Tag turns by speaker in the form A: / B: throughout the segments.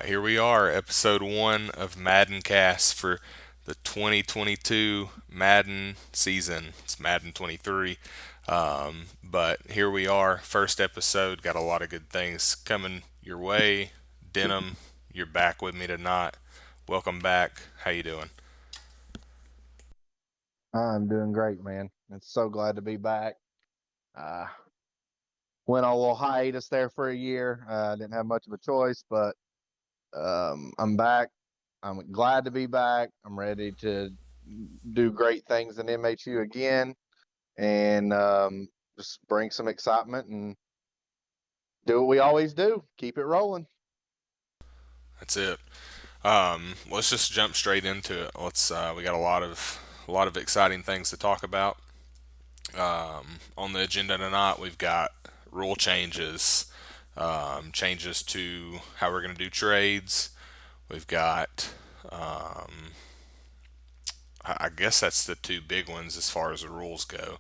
A: Here we are, episode one of MaddenCast for the 2022 Madden season. It's Madden 23. But here we are, first episode. Got a lot of good things coming your way. Denim, you're back with me tonight. Welcome back. How you doing?
B: I'm doing great, man. It's so glad to be back. Uh, Went on a little hiatus there for a year. Didn't have much of a choice, but I'm back. I'm glad to be back. I'm ready to do great things in MHU again and just bring some excitement and do what we always do. Keep it rolling.
A: That's it. Let's just jump straight into it. We got a lot of exciting things to talk about. On the agenda tonight, we've got rule changes, changes to how we're going to do trades. We've got, I guess that's the two big ones as far as the rules go.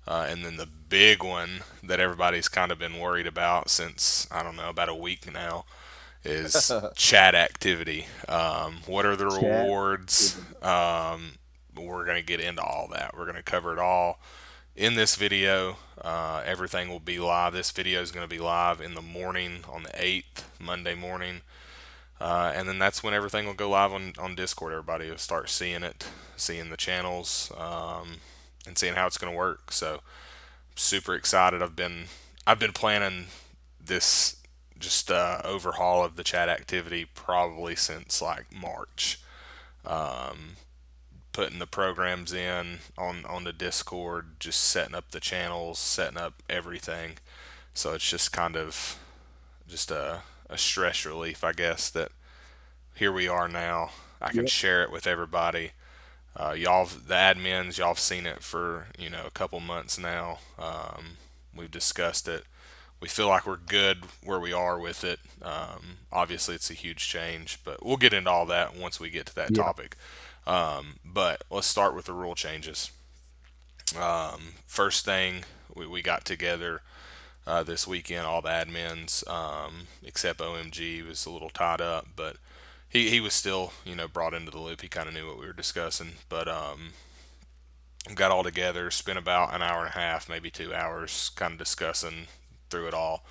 A: And then the big one that everybody's kind of been worried about since, I don't know, about a week now is chat activity. What are the
B: Chat.
A: rewards? We're going to get into all that. We're going to cover it all in this video. Everything will be live. This video is going to be live in the morning on the 8th, Monday morning. And then that's when everything will go live on Discord. Everybody will start seeing it, seeing the channels, and seeing how it's going to work. So, super excited. I've been planning this just overhaul of the chat activity probably since like March. Putting the programs in on the Discord, just setting up the channels, setting up everything. So it's just kind of just a stress relief, I guess, that here we are now. I can
B: Yep.
A: share it with everybody. Y'all, the admins, y'all have seen it for a couple months now. We've discussed it. We feel like we're good where we are with it. Obviously, it's a huge change, but we'll get into all that once we get to that
B: Yeah.
A: topic. But let's start with the rule changes. First thing, we got together this weekend, all the admins, except OMG was a little tied up, but he was still, brought into the loop. He kind of knew what we were discussing, but got all together, spent about an hour and a half, maybe 2 hours, kind of discussing through it all.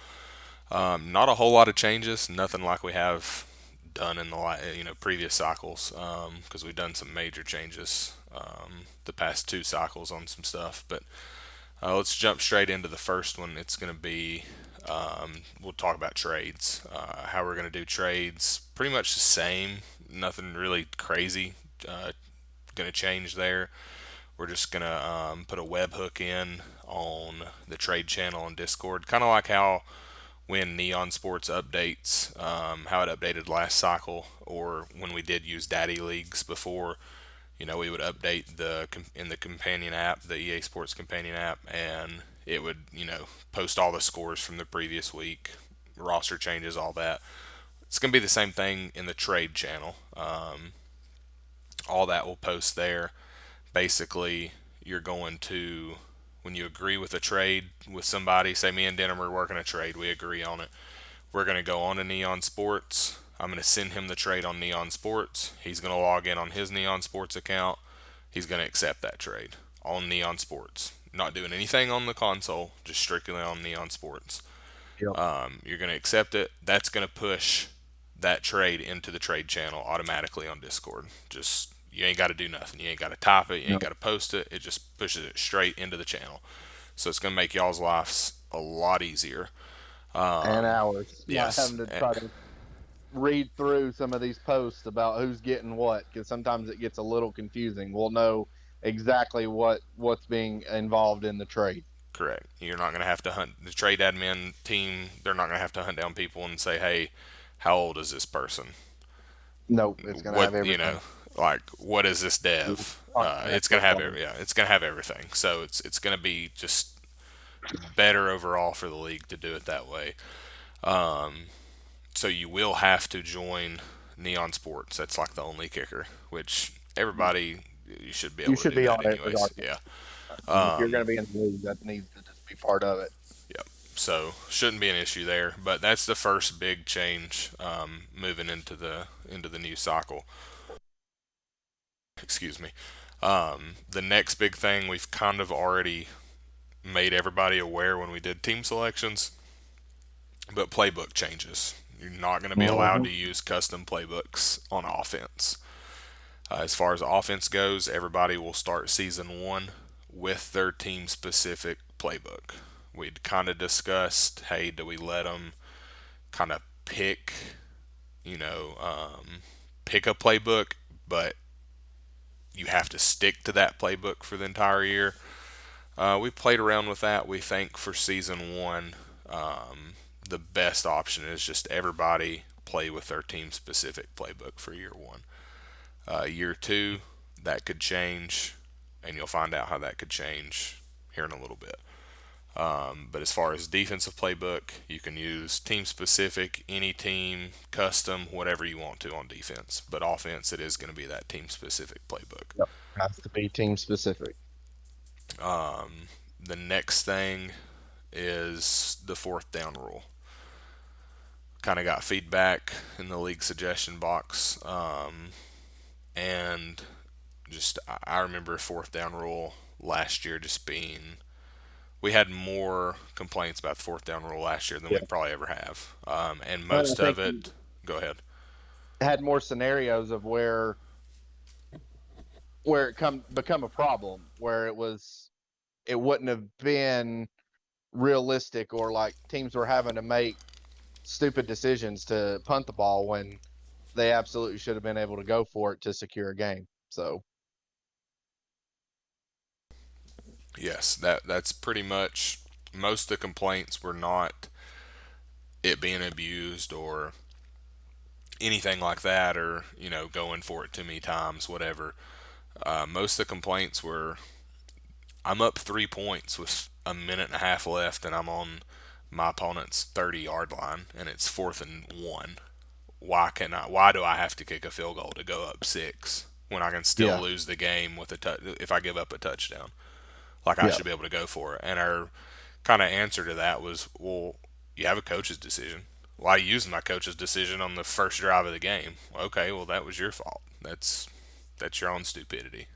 A: Not a whole lot of changes, nothing like we have done in the previous cycles, because we've done some major changes the past two cycles on some stuff. But let's jump straight into the first one. It's going to be we'll talk about trades, how we're going to do trades. Pretty much the same, nothing really crazy going to change there. We're just going to put a webhook in on the trade channel on Discord, kind of like how when Neon Sports updates, how it updated last cycle, or when we did use Daddy Leagues before. We would update in the companion app, the EA Sports companion app, and it would post all the scores from the previous week, roster changes, all that. It's gonna be the same thing in the trade channel. All that will post there. Basically, you're going to, when you agree with a trade with somebody, say me and Denham are working a trade, we agree on it. We're going to go on to Neon Sports. I'm going to send him the trade on Neon Sports. He's going to log in on his Neon Sports account. He's going to accept that trade on Neon Sports. Not doing anything on the console, just strictly on Neon Sports.
B: Yep.
A: You're going to accept it. That's going to push that trade into the trade channel automatically on Discord. Just you ain't got to do nothing. You ain't got to type it. You ain't
B: Yep.
A: got to post it. It just pushes it straight into the channel. So it's going to make y'all's lives a lot easier.
B: And hours. Not
A: Yes.
B: having to try to read through some of these posts about who's getting what because sometimes it gets a little confusing. We'll know exactly what's being involved in the trade.
A: Correct. You're not going to have to hunt the trade admin team. They're not going to have to hunt down people and say, "Hey, how old is this person?
B: Nope, it's gonna
A: What
B: have everything.
A: like what is this dev?" It's going to have yeah, it's going to have everything. So it's going to be just better overall for the league to do it that way. So you will have to join Neon Sports. That's like the only kicker, which everybody you should be
B: You
A: able to
B: should
A: do
B: be
A: that
B: on it
A: anyways.
B: regardless.
A: Yeah.
B: I mean, if you're gonna be in the league, that needs to just be part of it.
A: Yep. So shouldn't be an issue there. But that's the first big change moving into the new cycle. Excuse me. The next big thing we've kind of already made everybody aware when we did team selections, but playbook changes. You're not going to be allowed
B: Hmm.
A: to use custom playbooks on offense. As far as offense goes, everybody will start season one with their team specific playbook. We'd kind of discussed, hey, do we let them kind of pick, you know, pick a playbook, but you have to stick to that playbook for the entire year. We played around with that. We think for season one, the best option is just everybody play with their team specific playbook for year one. Year two, that could change, and you'll find out how that could change here in a little bit. But as far as defensive playbook, you can use team specific, any team, custom, whatever you want to on defense. But offense, it is going to be that team specific playbook.
B: Yep. Has to be team specific.
A: The next thing is the fourth down rule. Kind of got feedback in the league suggestion box, and just I remember fourth down rule last year just being we had more complaints about the fourth down rule last year than we
B: Yeah.
A: probably ever have, and
B: And I
A: most
B: think
A: of
B: you
A: it. Go ahead.
B: had more scenarios of where it come become a problem, where it wouldn't have been realistic, or like teams were having to make stupid decisions to punt the ball when they absolutely should have been able to go for it to secure a game. So
A: Yes, that's pretty much most of the complaints were not it being abused or anything like that, or going for it too many times, whatever. Most of the complaints were I'm up 3 points with a minute and a half left, and I'm on my opponent's 30-yard line, and it's 4th and 1. Why do I have to kick a field goal to go up six when I can still
B: yeah,
A: lose the game with if I give up a touchdown? Like, I
B: yeah,
A: should be able to go for it. And our kind of answer to that was, well, you have a coach's decision. Why are you using my coach's decision on the first drive of the game? Okay, well, that was your fault. That's your own stupidity.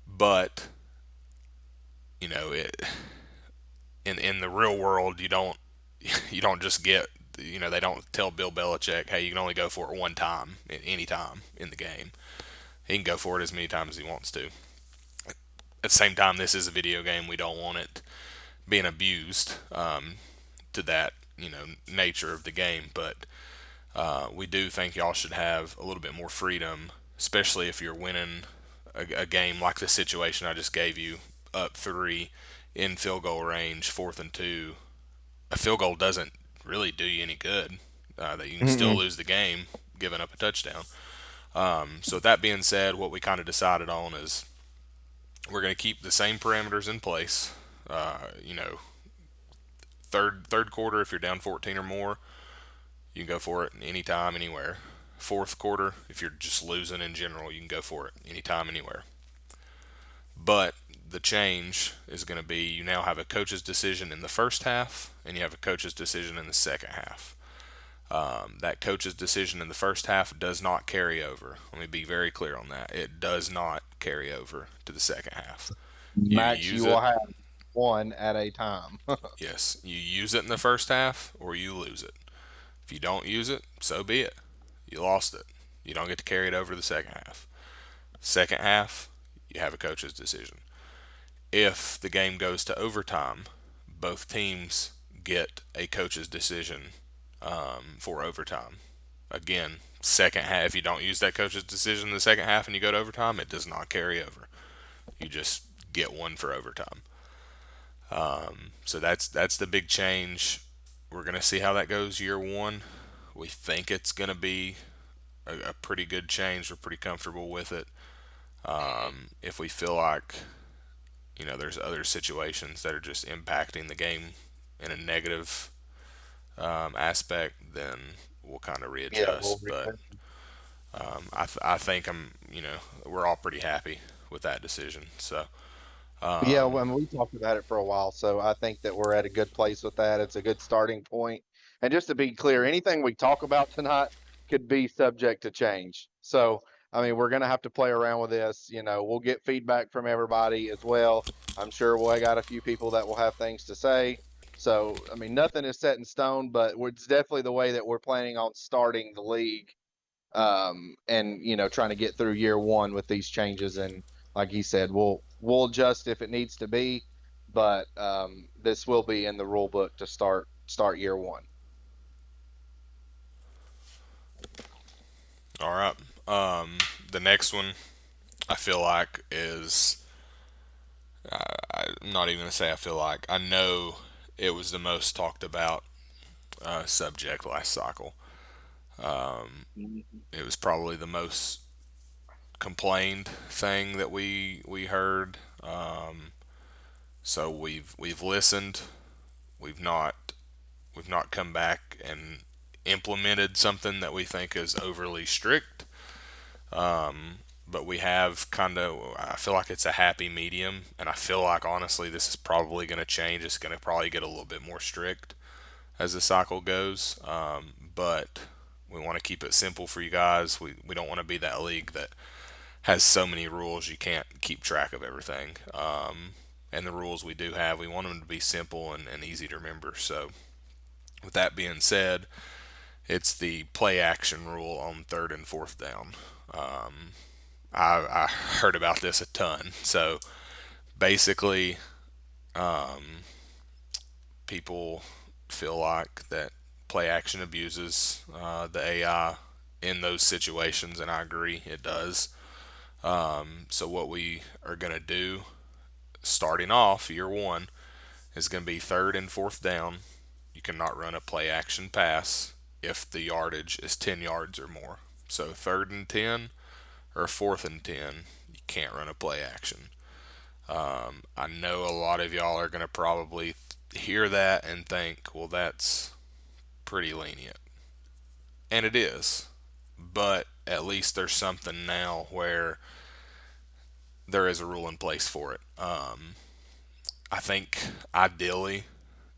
A: But it in the real world, you don't just get they don't tell Bill Belichick, hey, you can only go for it one time at any time in the game. He can go for it as many times as he wants to. At the same time, this is a video game. We don't want it being abused to that nature of the game. But we do think y'all should have a little bit more freedom, especially if you're winning a game like the situation I just gave you, up three in field goal range, 4th and 2. A field goal doesn't really do you any good. That you can still
B: mm-mm.
A: lose the game giving up a touchdown. So that being said, what we kind of decided on is we're going to keep the same parameters in place. You know, third quarter, if you're down 14 or more, you can go for it anytime, anywhere. Fourth quarter, if you're just losing in general, you can go for it anytime, anywhere. But the change is going to be you now have a coach's decision in the first half, and you have a coach's decision in the second half. That coach's decision in the first half does not carry over. Let me be very clear on that. It does not carry over to the second half. You
B: Max,
A: use
B: you
A: it,
B: will have one at a time.
A: yes, you use it in the first half or you lose it. If you don't use it, so be it. You lost it. You don't get to carry it over to the second half. Second half, you have a coach's decision. If the game goes to overtime, both teams get a coach's decision for overtime. Again, second half, if you don't use that coach's decision in the second half and you go to overtime, it does not carry over. You just get one for overtime. So that's the big change. We're gonna see how that goes year one. We think it's gonna be a pretty good change. We're pretty comfortable with it. If we feel like there's other situations that are just impacting the game in a negative aspect, then we'll kind of
B: Yeah, we'll
A: readjust. But
B: revisit.
A: I think we're all pretty happy with that decision. So
B: Yeah, when we talked about it for a while, so I think that we're at a good place with that. It's a good starting point. And just to be clear, anything we talk about tonight could be subject to change. So, I mean, we're going to have to play around with this. We'll get feedback from everybody as well. I'm sure we'll got a few people that will have things to say. So, I mean, nothing is set in stone, but it's definitely the way that we're planning on starting the league, and trying to get through year one with these changes. And like he said, we'll adjust if it needs to be, but this will be in the rule book to start year one.
A: All right. The next one I feel like is I'm not even gonna say I feel like I know it was the most talked about subject last cycle.
B: Mhm.
A: It was probably the most complained thing that we heard. So we've listened. We've not we've not come back and implemented something that we think is overly strict. But we have kind of, I feel like it's a happy medium, and I feel like honestly this is probably going to change. It's going to probably get a little bit more strict as the cycle goes. But we want to keep it simple for you guys. We don't want to be that league that has so many rules you can't keep track of everything. And the rules we do have, we want them to be simple and easy to remember. So, with that being said, it's the play action rule on third and fourth down. I heard about this a ton. So, basically, people feel like that play action abuses the AI in those situations, and I agree it does. So, what we are going to do starting off year one is going to be third and fourth down. You cannot run a play action pass if the yardage is 10 yards or more. So, third and 10 or fourth and 10, you can't run a play action. I know a lot of y'all are going to probably hear that and think, well, that's pretty lenient. And it is. But at least there's something now where there is a rule in place for it. I think ideally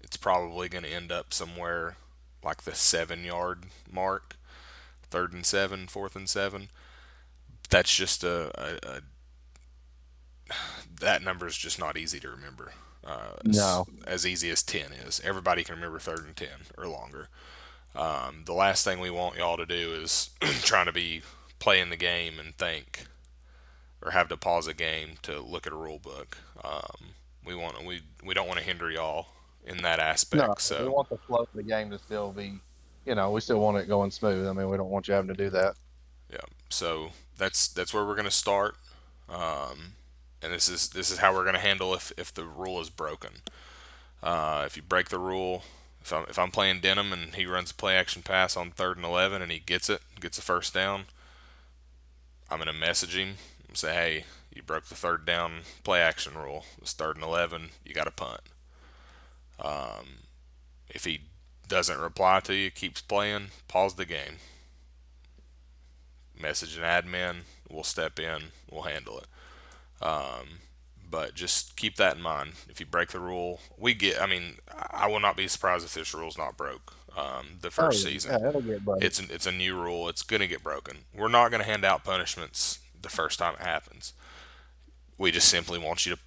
A: it's probably going to end up somewhere like the 7 yard mark, third and seven, fourth and seven. That's just that number is just not easy to remember.
B: No,
A: As easy as 10 is. Everybody can remember third and 10 or longer. The last thing we want y'all to do is trying to be playing the game and think or have to pause a game to look at a rule book. We don't want to hinder y'all in that
B: no,
A: aspect.
B: we
A: So
B: want the flow of the game to still be, we still want it going smooth. I mean, we don't want you having to do that.
A: yeah, so that's where we're gonna start. And this is how we're gonna handle if the rule is broken. If you break the rule, if I'm playing Denham and he runs a play action pass on third and 11 and he gets a first down, I'm gonna message him and say, hey, you broke the third down play action rule. It's third and 11. You got to punt. If he doesn't reply to you, keeps playing, pause the game. Message an admin. We'll step in. We'll handle it. But just keep that in mind. If you break the rule, I mean, I will not be surprised if this rule's not broke. The first
B: Oh
A: season,
B: yeah, it'll get better.
A: it's a new rule. It's gonna get broken. We're not gonna hand out punishments the first time it happens. We just simply want you to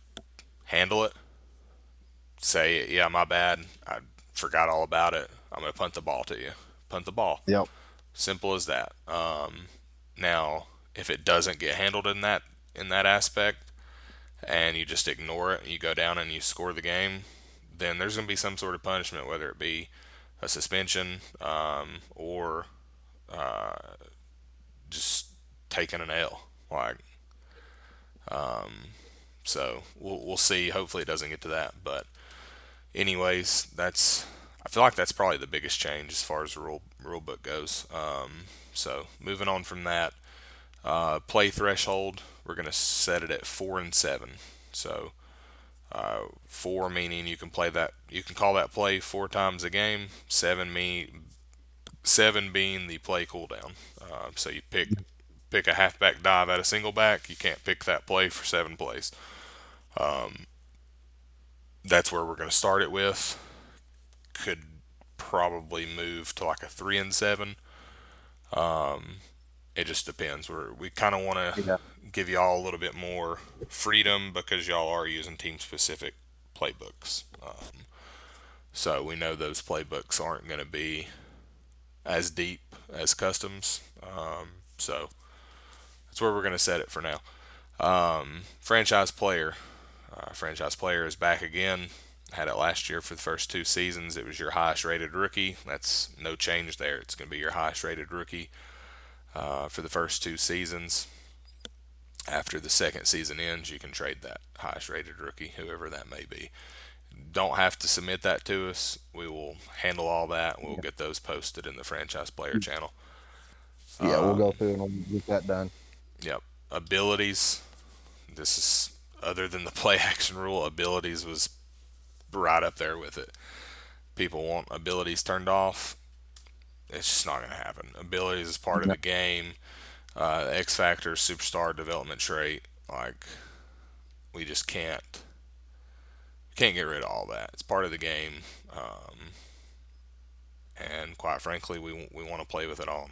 A: handle it. Say, yeah, my bad. I forgot all about it. I'm gonna punt the ball to you. Punt the ball.
B: Yep.
A: Simple as that. Now, if it doesn't get handled in that aspect, and you just ignore it, and you go down and you score the game, then there's going to be some sort of punishment, whether it be a suspension or just taking an L. Like, so we'll see. Hopefully, it doesn't get to that. But anyways, I feel like that's probably the biggest change as far as the rule book goes. So moving on from that, play threshold, we're going to set it at 4 and 7. So 4 meaning you can call that play 4 times a game. 7 being the play cooldown. So you pick a halfback dive at a single back. You can't pick that play for 7 plays. That's where we're going to start it with. Could probably move to like a 3-7. It just depends. We kind of want to
B: Yeah.
A: give y'all a little bit more freedom because y'all are using team specific playbooks. So we know those playbooks aren't going to be as deep as customs. So that's where we're going to set it for now. Franchise player. Franchise player is back again. Had it last year for the first 2 seasons. It was your highest rated rookie. That's no change there. It's going to be your highest rated rookie for the first 2 seasons. After the second season ends, you can trade that highest rated rookie, whoever that may be. Don't have to submit that to us. We will handle all that. We'll
B: Yeah.
A: get those posted in the franchise player channel.
B: Yeah, we'll go through and we'll get that done.
A: Yep. Abilities. This is other than the play action rule. Abilities was right up there with it. People want abilities turned off. It's just not going to happen. Abilities is part of
B: Yeah.
A: the game. X Factor, superstar development trait. Like we just can't get rid of all that. It's part of the game, and quite frankly, we want to play with it on.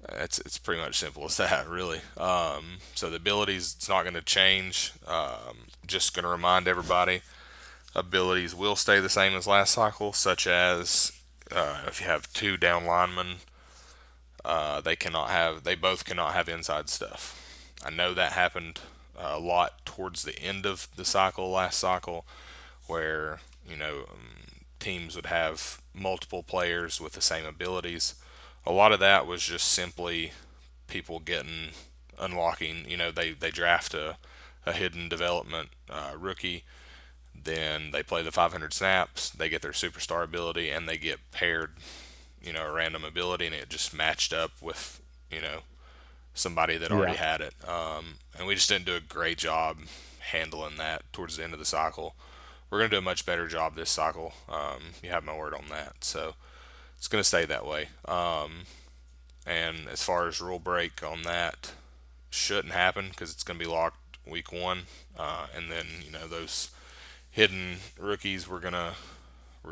A: It's pretty much simple as that, really. So the abilities, it's not going to change. Just going to remind everybody, abilities will stay the same as last cycle, such as if you have two down linemen, they both cannot have inside stuff. I know that happened a lot towards the end of the cycle last cycle, where teams would have multiple players with the same abilities. A lot of that was just simply people getting unlocking. They draft a hidden development rookie, then they play the 500 snaps, they get their superstar ability, and they get paired, a random ability, and it just matched up with somebody that already
B: Yeah.
A: had it. And we just didn't do a great job handling that towards the end of the cycle. We're going to do a much better job this cycle. You have my word on that. So it's going to stay that way. And as far as rule break on that, shouldn't happen because it's going to be locked week 1. And then those hidden rookies we're gonna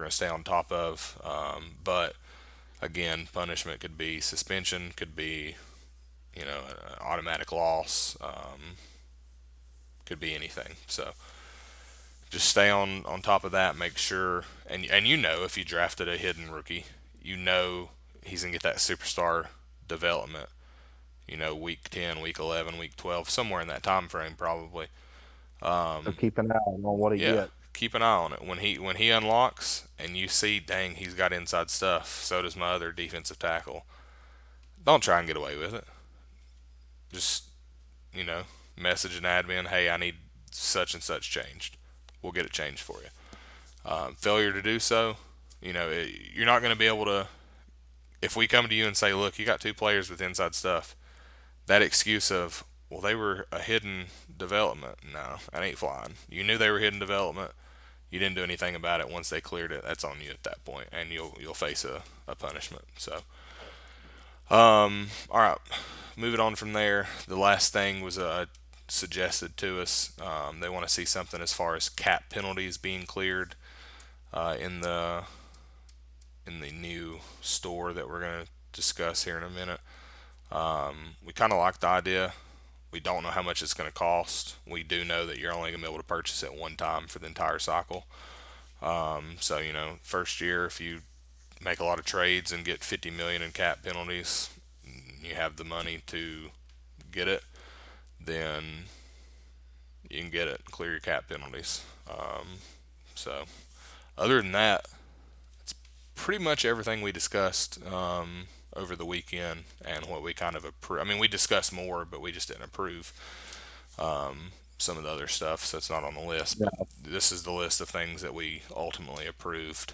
A: stay on top of. But again, punishment could be suspension, could be an automatic loss, could be anything. So just stay on top of that. Make sure, and if you drafted a hidden rookie, he's gonna get that superstar development. Week 10, week 11, week 12, somewhere in that time frame, probably.
B: So keep an eye on what he
A: Yeah,
B: gets.
A: keep an eye on it. When he unlocks and you see, dang, he's got inside stuff. So does my other defensive tackle. Don't try and get away with it. Just you know, message an admin, hey, I need such and such changed. We'll get it changed for you. Failure to do so, you're not going to be able to. If we come to you and say, look, you got two players with inside stuff, that excuse of, well, they were a hidden development, no, that ain't flying. You knew they were hidden development. You didn't do anything about it. Once they cleared it, that's on you at that point, and you'll face a punishment. So, all right, moving on from there. The last thing was suggested to us. They want to see something as far as cap penalties being cleared in the new store that we're going to discuss here in a minute. We kind of like the idea. We don't know how much it's going to cost. We do know that you're only going to be able to purchase it one time for the entire cycle. So first year, if you make a lot of trades and get 50 million in cap penalties, you have the money to get it, then you can get it, clear your cap penalties. So other than that, pretty much everything we discussed over the weekend and what we kind of approve. I mean, we discussed more, but we just didn't approve some of the other stuff, so it's not on the list. But
B: Yeah.
A: this is the list of things that we ultimately approved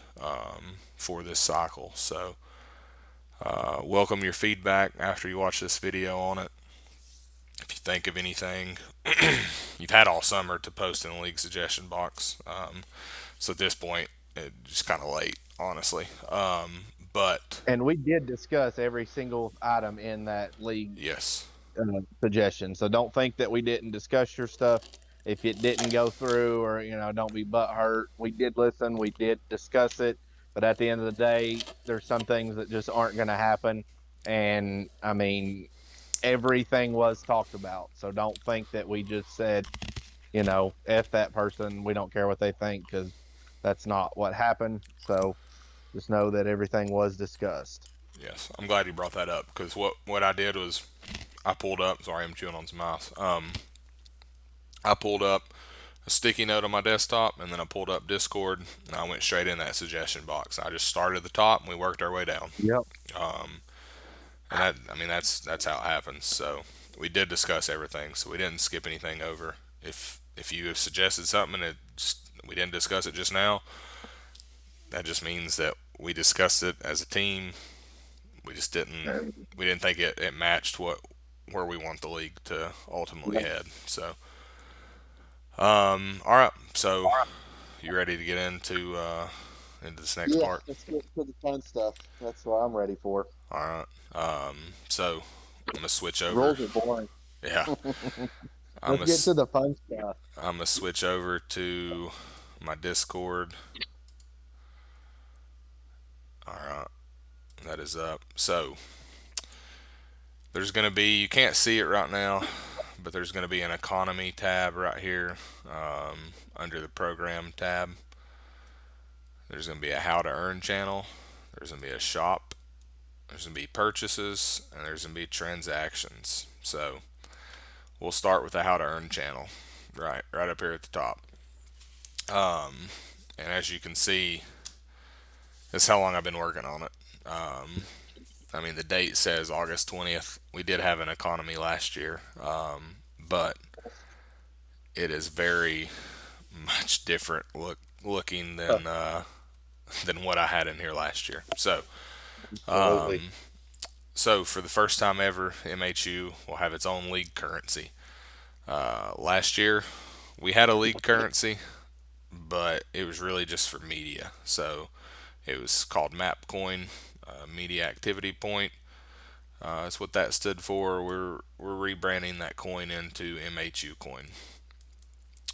A: for this cycle. So, welcome your feedback after you watch this video on it. If you think of anything, you've had all summer to post in the league suggestion box. So at this point, it's just kind of late, honestly. But
B: And we did discuss every single item in that league
A: yes,
B: suggestion. So don't think that we didn't discuss your stuff. if it didn't go through, or don't be butthurt. We did listen, we did discuss it, but at the end of the day, there's some things that just aren't going to happen. And I mean, everything was talked about. So don't think that we just said, F that person. We don't care what they think, because that's not what happened. So just know that everything was discussed.
A: Yes, I'm glad you brought that up because what I did was I pulled up. Sorry, I'm chewing on some mouse. I pulled up a sticky note on my desktop, and then I pulled up Discord, and I went straight in that suggestion box. I just started at the top, and we worked our way down.
B: Yep.
A: And that, I mean, that's how it happens. So we did discuss everything, so we didn't skip anything over. If you have suggested something and we didn't discuss it just now, that just means that we discussed it as a team. We just didn't we didn't think it matched where we want the league to ultimately
B: Yep.
A: head. So all right. So you ready to get into this next
B: Yeah,
A: part?
B: let's get to the fun stuff. That's what I'm ready for.
A: All right. So I'm gonna switch over.
B: Rules are boring.
A: Yeah, I'm
B: Let's
A: gonna
B: get to the fun stuff.
A: I'm gonna switch over to my Discord. All right, that is up. So there's gonna be you can't see it right now, but there's gonna be an economy tab right here under the program tab. There's gonna be a how to earn channel. There's gonna be a shop. There's gonna be purchases, and there's gonna be transactions. So we'll start with the how to earn channel, right up here at the top. And as you can see, this is how long I've been working on it. I mean, the date says August 20th. We did have an economy last year, but it is very much different looking than what I had in here last year.
B: Absolutely.
A: So for the first time ever, MHU will have its own league currency. Last year, we had a league currency, but it was really just for media. So it was called MapCoin, Media Activity Point. That's what that stood for. We're rebranding that coin into MHU coin.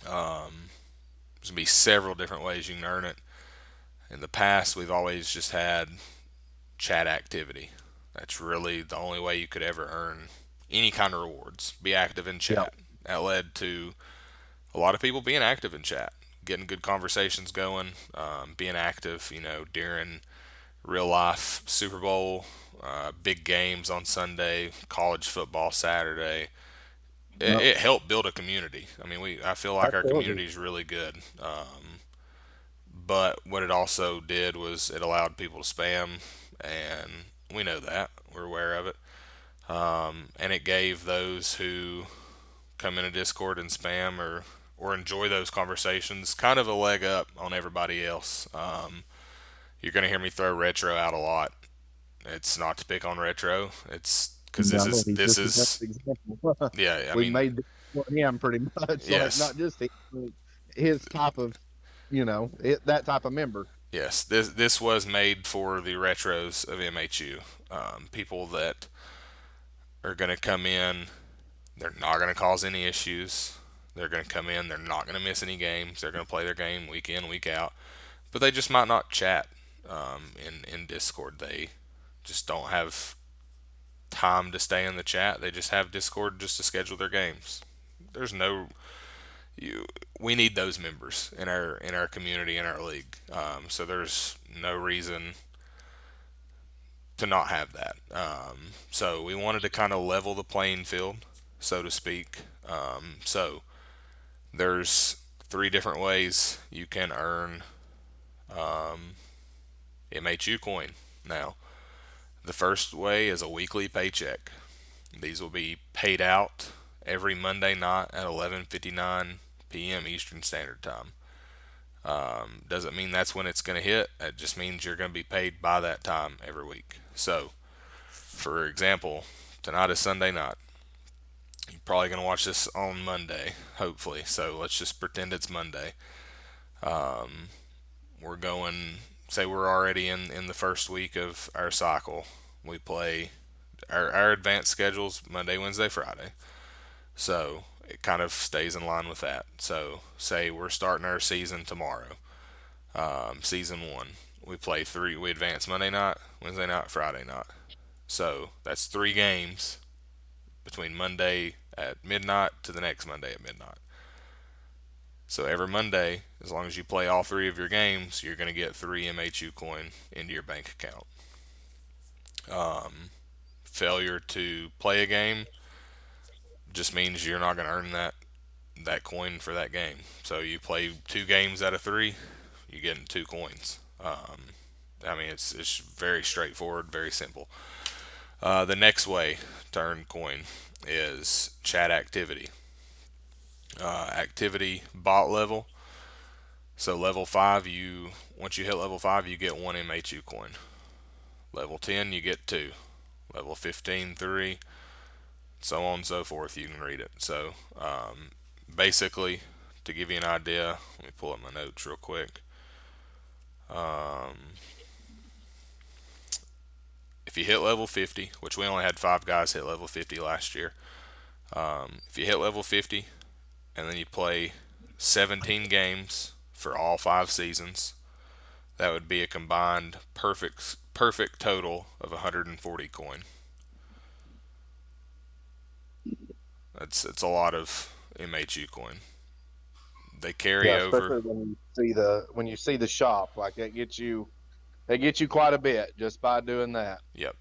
A: There's gonna be several different ways you can earn it. In the past, we've always just had chat activity. That's really the only way you could ever earn any kind of rewards. Be active in
B: Yep.
A: chat. That led to a lot of people being active in chat, getting good conversations going, being active, during real life Super Bowl, big games on Sunday, college football Saturday. It,
B: Yep.
A: it helped build a community. I mean, I feel like our
B: Absolutely.
A: community is really good. But what it also did was it allowed people to spam, and we know that. We're aware of it. And it gave those who come in a Discord and spam or enjoy those conversations kind of a leg up on everybody else. You're going to hear me throw retro out a lot. It's not to pick on retro. It's because this
B: No,
A: is
B: he's
A: this
B: just the best
A: is
B: example.
A: yeah. I
B: We
A: mean,
B: made this for him pretty much, like
A: yes,
B: not just him, but his type of, that type of member.
A: yes. This was made for the retros of MHU. People that are going to come in. They're not going to cause any issues. They're going to come in. They're not going to miss any games. They're going to play their game week in, week out. But they just might not chat in Discord. They just don't have time to stay in the chat. They just have Discord just to schedule their games. There's no you. We need those members in our community in our league. So there's no reason to not have that. So we wanted to kind of level the playing field, so to speak. So there's three different ways you can earn MHU coin. Now, the first way is a weekly paycheck. These will be paid out every Monday night at 11:59 p.m. Eastern Standard Time. Doesn't mean that's when it's going to hit. It just means you're going to be paid by that time every week. So, for example, tonight is Sunday night. You're probably going to watch this on Monday, hopefully. So let's just pretend it's Monday. We're going, say we're already in the first week of our cycle. We play our advanced schedules Monday, Wednesday, Friday. So it kind of stays in line with that. So say we're starting our season tomorrow, season one. We play three. We advance Monday night, Wednesday night, Friday night. So that's 3 games between Monday at midnight to the next Monday at midnight. So every Monday, as long as you play all 3 of your games, you're going to get 3 MHU coin into your bank account. Failure to play a game just means you're not going to earn that coin for that game. So you play 2 games out of 3, you get 2 coins. I mean, it's very straightforward, very simple. The next way to earn coin is chat activity. Activity bot level. So level 5, you once you hit level 5, you get 1 MHU coin. Level 10, you get 2. Level 15, 3. So on and so forth. You can read it. So basically, to give you an idea, let me pull up my notes real quick. If you hit level 50, which we only had 5 guys hit level 50 last year, if you hit level 50 and then you play 17 games for all 5 seasons, that would be a combined perfect total of 140 coin. It's a lot of MHU coin. They
B: Yeah,
A: carry over.
B: especially when you see the shop, like that gets you quite a bit just by doing that.
A: Yep,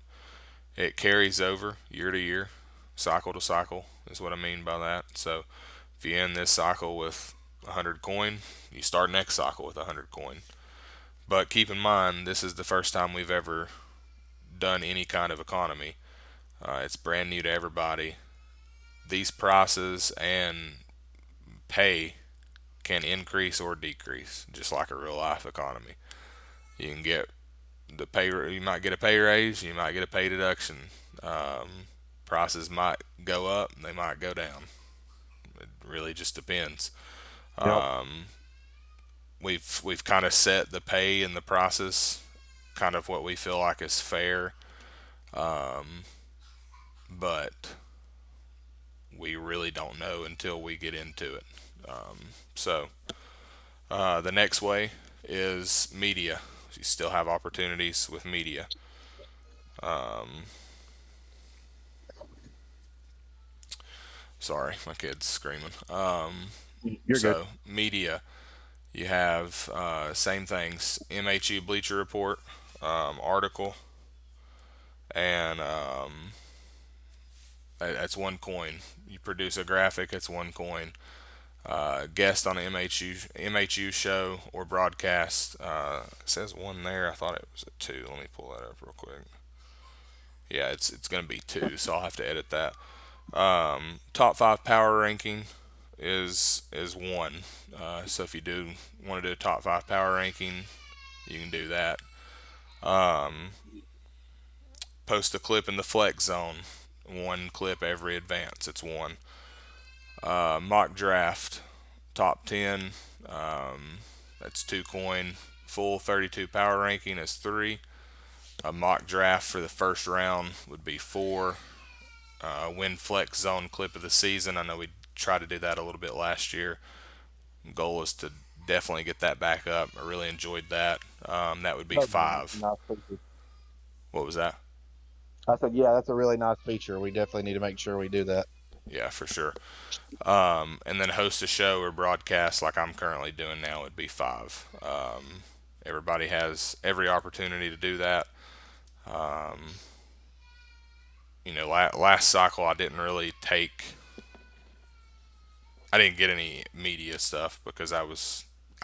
A: it carries over year to year, cycle to cycle is what I mean by that. So if you end this cycle with 100 coin, you start next cycle with 100 coin. But keep in mind, this is the first time we've ever done any kind of economy. It's brand new to everybody. These prices and pay can increase or decrease, just like a real life economy. You can get the pay. You might get a pay raise. You might get a pay deduction. Prices might go up. They might go down. It really just depends.
B: Yep.
A: We've kind of set the pay and the prices, kind of what we feel like is fair, but we really don't know until we get into it. So the next way is media. You still have opportunities with media. Sorry, my kid's screaming.
B: You're good.
A: So media, you have same things: MHU Bleacher Report, article, and that's 1 coin. You produce a graphic, it's 1 coin. Guest on an MHU show or broadcast. It says 1 there. I thought it was a 2. Let me pull that up real quick. Yeah, it's gonna be 2, so I'll have to edit that. Top 5 power ranking is 1. So if you do want to do a top 5 power ranking, you can do that. Post a clip in the flex zone. 1 clip every advance. It's 1. Mock draft. Top 10. That's 2 coin. Full 32 power ranking is 3. A mock draft for the first round would be 4. Win flex zone clip of the season. I know we tried to do that a little bit last year. Goal is to definitely get that back up. I really enjoyed that. That would be
B: That'd be a
A: 5.
B: nice feature.
A: What was that?
B: I said, yeah, that's a really nice feature. We definitely need to make sure we do that.
A: Yeah, for sure. And then host a show or broadcast like I'm currently doing now would be 5. Everybody has every opportunity to do that. Last cycle I didn't get any media stuff because I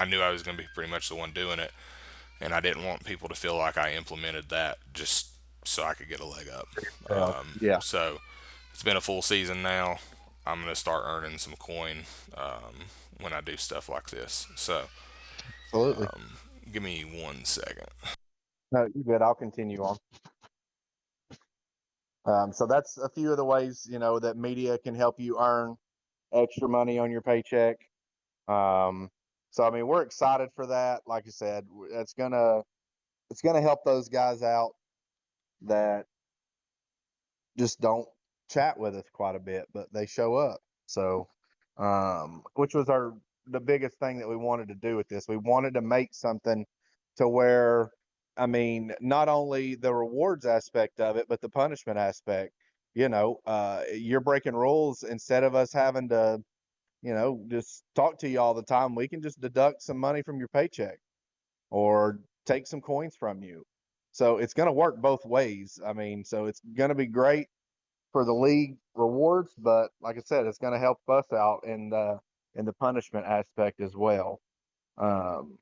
A: knew I was going to be pretty much the one doing it, and I didn't want people to feel like I implemented that just so I could get a leg up.
B: Yeah,
A: So it's been a full season now. I'm going to start earning some coin when I do stuff like this. So
B: absolutely.
A: give me 1 second.
B: No, you're good. I'll continue on. So that's a few of the ways, that media can help you earn extra money on your paycheck. Um, so I mean, we're excited for that. Like I said, it's gonna help those guys out that just don't chat with us quite a bit, but they show up. So, which was the biggest thing that we wanted to do with this. We wanted to make something to where, I mean, not only the rewards aspect of it, but the punishment aspect. You're breaking rules. Instead of us having to, just talk to you all the time, we can just deduct some money from your paycheck or take some coins from you. So it's going to work both ways. I mean, so it's going to be great for the league rewards, but like I said, it's going to help us out in the punishment aspect as well. Um,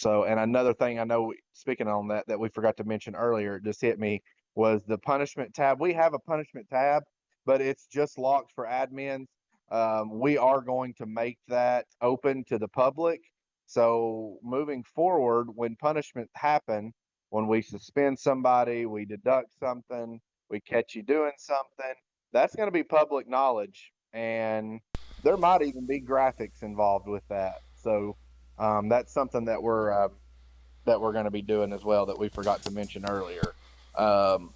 B: and another thing I know, speaking on that we forgot to mention earlier, it just hit me, was the punishment tab. We have a punishment tab, but it's just locked for admins. We are going to make that open to the public. So moving forward, when punishment happen, when we suspend somebody, we deduct something, we catch you doing something, that's going to be public knowledge, and there might even be graphics involved with that. So that's something that we're going to be doing as well that we forgot to mention earlier. Um,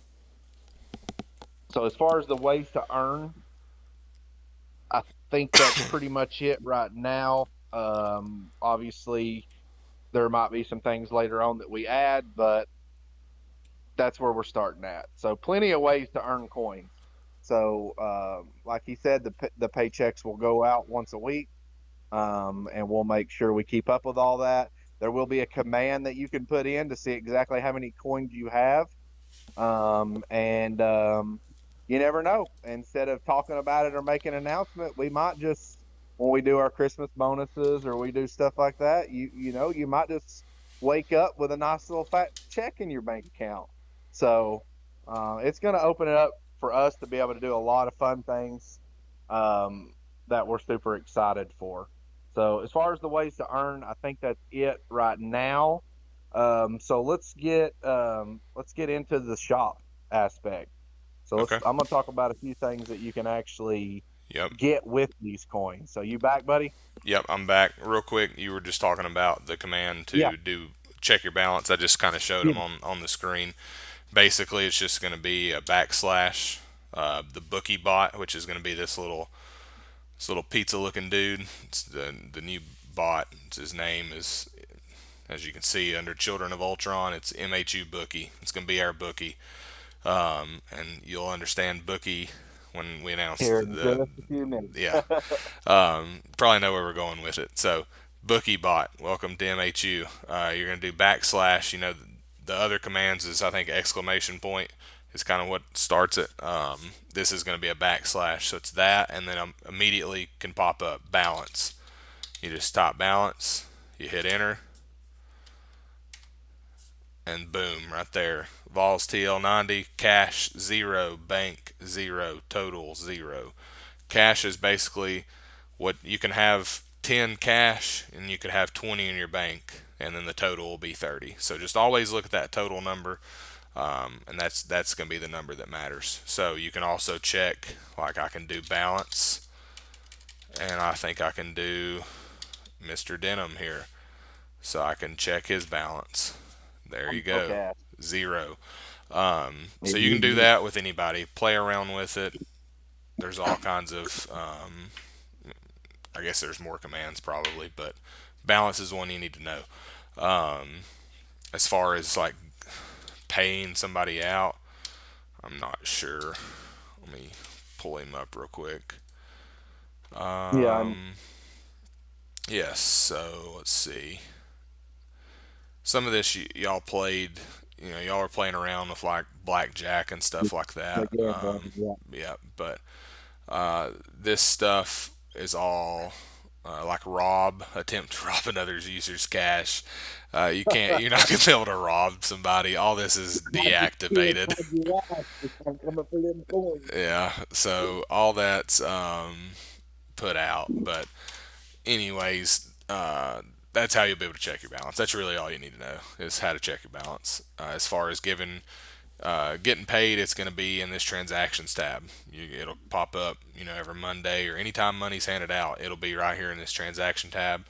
B: so as far as the ways to earn, I think that's pretty much it right now. Obviously, there might be some things later on that we add, but that's where we're starting at. So plenty of ways to earn coins. So like he said, the paychecks will go out once a week, and we'll make sure we keep up with all that. There will be a command that you can put in to see exactly how many coins you have. And You never know. Instead of talking about it or making an announcement, we might just, when we do our Christmas bonuses or we do stuff like that, you might just wake up with a nice little fat check in your bank account. So it's going to open it up for us to be able to do a lot of fun things um, that we're super excited for. So as far as the ways to earn, I think that's it right now. So let's get into the shop aspect. So
A: Okay.
B: I'm gonna talk about a few things that you can actually
A: Yep.
B: get with these coins. So you back, buddy?
A: Yep. I'm back. Real quick, you were just talking about the command
B: Yeah.
A: to do check your balance. I just kind of showed
B: Yeah.
A: them on the screen. Basically, it's just going to be a backslash the bookie bot, which is going to be this little pizza looking dude. It's the new bot. His name is, as you can see under Children of Ultron, it's MHU Bookie. It's going to be our bookie. And you'll understand bookie when we announce
B: Here in
A: the
B: just a few minutes.
A: yeah. Probably know where we're going with it. So, bookie bot, welcome to MHU. You're going to do backslash. The other commands is, I think, exclamation point is kind of what starts it. This is going to be a backslash. So it's that, and then immediately can pop up balance. You just type balance, you hit enter, and boom, right there. Vols TL90, cash 0, bank 0, total 0. Cash is basically what you can have 10 cash and you could have 20 in your bank, and then the total will be 30. So just always look at that total number, and that's going to be the number that matters. So you can also check, like I can do balance, and I think I can do Mr. Denham here. So I can check his balance. There
B: I'm
A: you
B: so
A: go,
B: cash.
A: 0. So you can do
B: Mhm.
A: that with anybody. Play around with it. There's all kinds of, I guess there's more commands probably, but balance is one you need to know. Um, as far as like paying somebody out, I'm not sure. Let me pull him up real quick.
B: Yeah.
A: Yes, so let's see. Some of this y'all played, y'all were playing around with like blackjack and stuff like
B: The
A: that.
B: gambling. Yeah.
A: Yeah, but this stuff is all like rob, attempt to rob another user's cash. You're not gonna be able to rob somebody. All this is
B: Tried to steal
A: deactivated.
B: from your ass if I'm coming for them coins.
A: Yeah, so all that's put out. But anyways, that's how you'll be able to check your balance. That's really all you need to know is how to check your balance. As far as getting paid, it's going to be in this transactions tab. It'll pop up, every Monday or anytime money's handed out. It'll be right here in this transaction tab.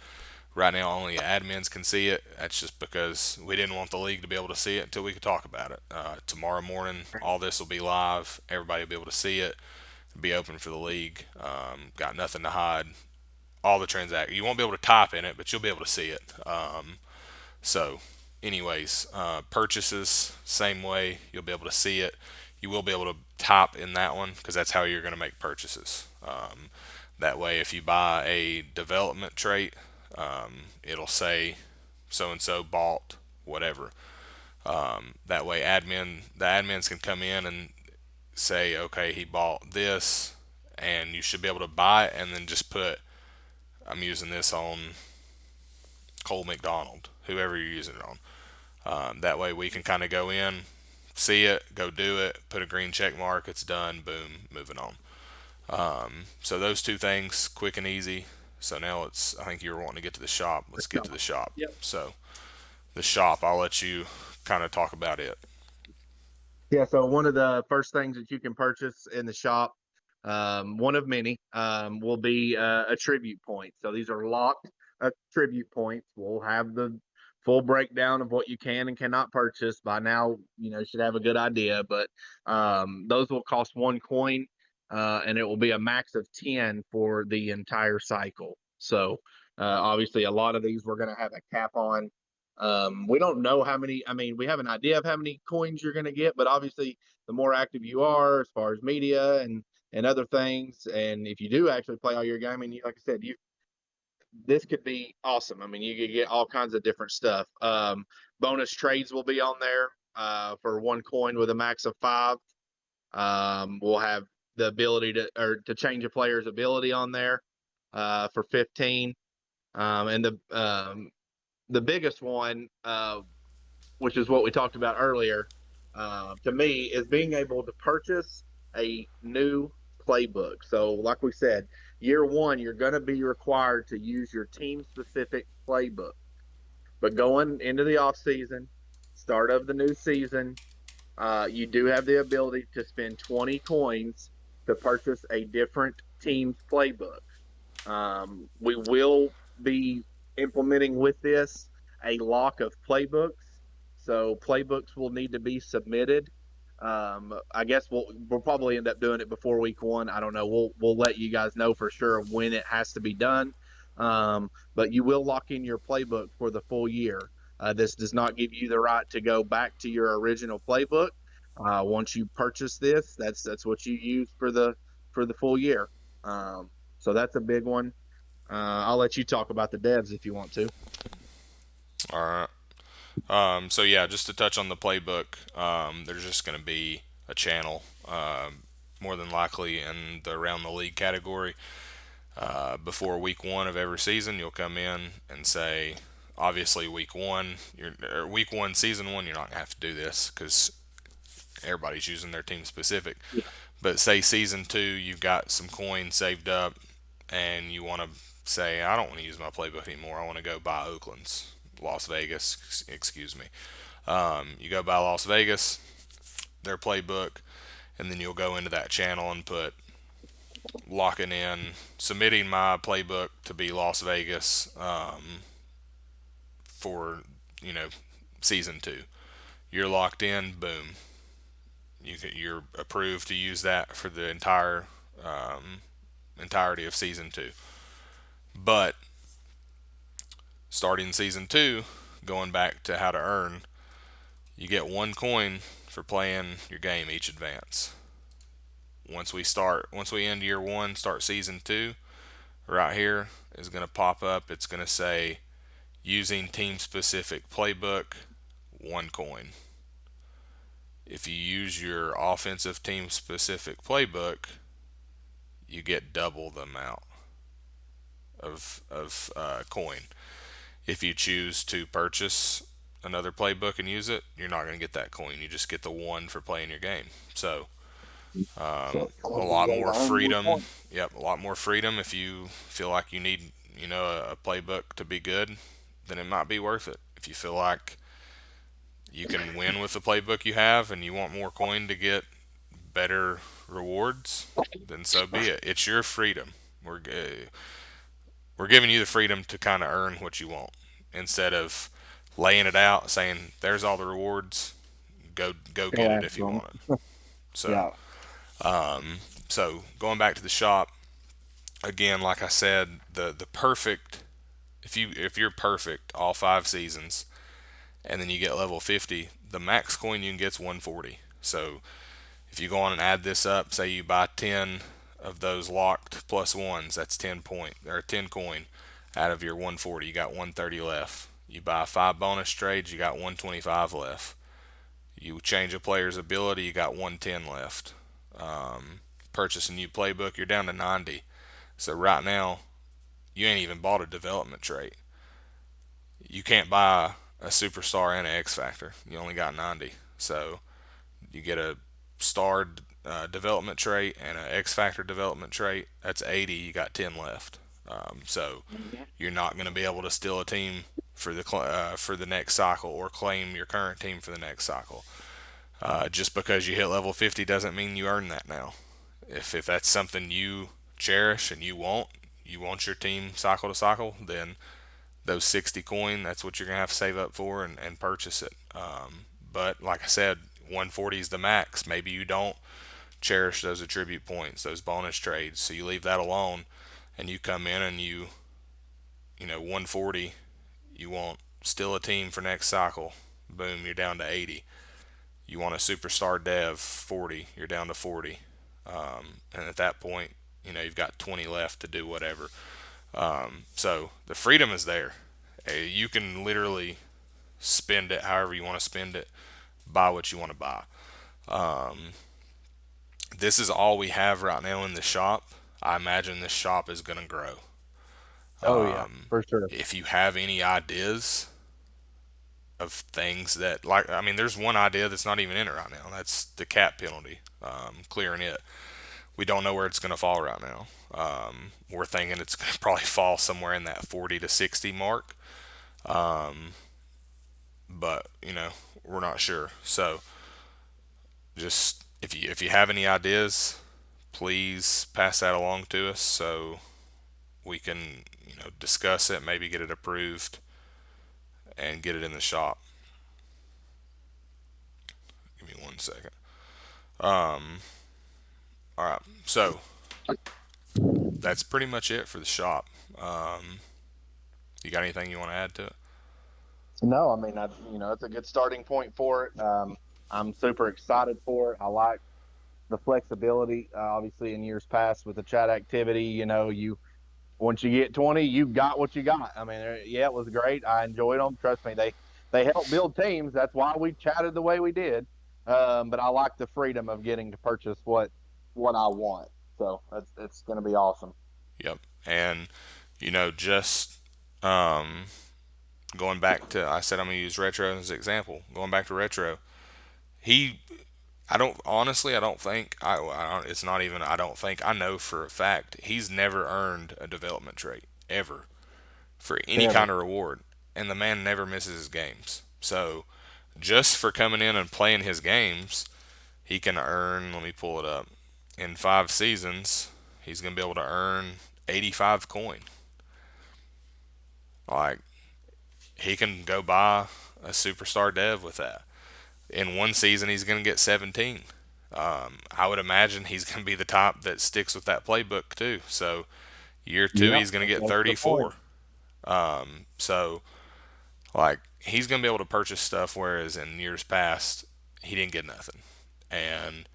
A: Right now, only admins can see it. That's just because we didn't want the league to be able to see it until we could talk about it. Tomorrow morning, all this will be live. Everybody will be able to see it. be open for the league. Got nothing to hide. All the transactions. You won't be able to type in it, but you'll be able to see it. So, anyways, purchases, same way. You'll be able to see it. You will be able to type in that one because that's how you're going to make purchases. That way, if you buy a development trait, it'll say so and so bought whatever. That way, the admins can come in and say, okay, he bought this, and you should be able to buy it, and then just put, I'm using this on Cole McDonald, whoever you're using it on. That way, we can kind of go in, see it, go do it, put a green check mark, it's done, boom, moving on. So those two things, quick and easy. So now I think you were wanting to get to the shop. Let's get to the shop.
B: Yep.
A: So the shop, I'll let you kind of talk about it.
B: Yeah, so one of the first things that you can purchase in the shop, one of many, will be a tribute point. So these are locked tribute points. We'll have the full breakdown of what you can and cannot purchase by now. You should have a good idea, but those will cost 1 coin, and it will be a max of 10 for the entire cycle. So obviously, a lot of these we're going to have a cap on. We don't know how many. I mean, we have an idea of how many coins you're going to get, but obviously, the more active you are as far as media and other things, and if you do actually play all your game, and like I said, this could be awesome. I mean, you could get all kinds of different stuff. Bonus trades will be on there for 1 coin with a max of 5. We'll have the ability to change a player's ability on there for 15. And the biggest one, which is what we talked about earlier, to me, is being able to purchase a new playbook. So, like we said, year one, you're going to be required to use your team specific playbook. But going into the off season, start of the new season, you do have the ability to spend 20 coins to purchase a different team's playbook. We will be implementing with this a lock of playbooks. So playbooks will need to be submitted. I guess we'll probably end up doing it before week one. I don't know. We'll let you guys know for sure when it has to be done. But you will lock in your playbook for the full year. This does not give you the right to go back to your original playbook. Once you purchase this, that's what you use for the full year. So that's a big one. I'll let you talk about the devs if you want to.
A: All right. So yeah, just to touch on the playbook, there's just going to be a channel, more than likely in the around the league category. Before week one of every season, you'll come in and say, obviously week one, season one, you're not gonna have to do this because everybody's using their team specific.
B: Yeah.
A: But say season two, you've got some coins saved up, and you want to say, I don't want to use my playbook anymore. I want to go buy Oakland's, Las Vegas, excuse me. You go buy Las Vegas, their playbook, and then you'll go into that channel and put locking in, submitting my playbook to be Las Vegas for you know season two. You're locked in. Boom. You're approved to use that for the entirety of season two. But starting season two, going back to how to earn, you get 1 coin for playing your game each advance. Once we end year one, start season two, right here is going to pop up. It's going to say using team specific playbook, 1 coin. If you use your offensive team specific playbook, you get double the amount of coin. If you choose to purchase another playbook and use it, you're not going to get that coin. You just get the one for playing your game. So
B: So
A: a
B: one
A: lot
B: way to
A: more
B: earn your
A: freedom.
B: point.
A: Yep, a lot more freedom. If you feel like you need, a playbook to be good, then it might be worth it. If you feel like you can win with the playbook you have and you want more coin to get better rewards, then so be it. It's your freedom. We're giving you the freedom to kind of earn what you want instead of laying it out saying there's all the rewards, go get
B: Go
A: it
B: after
A: if you
B: them.
A: want it. So
B: Yeah.
A: So going back to the shop again, like I said, the perfect, if you're perfect all 5 seasons, and then you get level 50, the max coin you can get's 140. So if you go on and add this up, say you buy 10 of those locked plus ones, that's 10 point or 10 coin out of your 140. You got 130 left. You buy 5 bonus trades, you got 125 left. You change a player's ability, you got 110 left. Purchase a new playbook, you're down to 90. So right now, you ain't even bought a development trait. You can't buy a superstar and an X Factor. You only got 90. So you get a star development trait and an X Factor development trait. That's 80. You got 10 left. So
B: Mhm.
A: you're not going to be able to steal a team for the next cycle or claim your current team for the next cycle. Just because you hit level 50 doesn't mean you earn that now. If that's something you cherish and you want your team cycle to cycle, then those 60 coin, that's what you're going to have to save up for and purchase it. But like I said, 140 is the max. Maybe you don't cherish those attribute points, those bonus trades, so you leave that alone and you come in and you know, 140, you want still a team for next cycle. Boom, you're down to 80. You want a superstar dev 40, you're down to 40. And at that point, you know, you've got 20 left to do whatever. So the freedom is there. You can literally spend it however you want to spend it, buy what you want to buy. This is all we have right now in the shop. I imagine this shop is going to grow.
B: Oh yeah, for sure.
A: If you have any ideas of things that, like, I mean, there's one idea that's not even in it right now. That's the cap penalty, clearing it. We don't know where it's going to fall right now. We're thinking it's going to probably fall somewhere in that 40 to 60 mark, but you know, we're not sure. So just if you have any ideas, please pass that along to us so we can, you know, discuss it, maybe get it approved and get it in the shop. Give me 1 second. All right, so that's pretty much it for the shop. You got anything you want to add to it?
B: No, I mean, it's a good starting point for it. I'm super excited for it. I like the flexibility. Obviously, in years past with the chat activity, you once you get 20, you got what you got. I mean, yeah, it was great. I enjoyed them. Trust me, they help build teams. That's why we chatted the way we did. But I like the freedom of getting to purchase what I want. So it's going to be awesome.
A: Yep. And you know, just um, going back to, I said I'm gonna use retro as an example. Going back to retro, he, I don't honestly, I don't think I don't, it's not even I don't think I know for a fact he's never earned a development trait ever for any kind
B: Never.
A: of reward, and the man never misses his games. So just for coming in and playing his games, he can earn. Let me pull it up. In 5 seasons, he's gonna be able to earn 85 coin. Like he can go buy a superstar dev with that. In 1 season, he's going to get 17. I would imagine he's going to be the type that sticks with that playbook too. So year two,
B: Yep,
A: he's going to get
B: that's the point.
A: 34. So like he's going to be able to purchase stuff, whereas in years past he didn't get nothing. And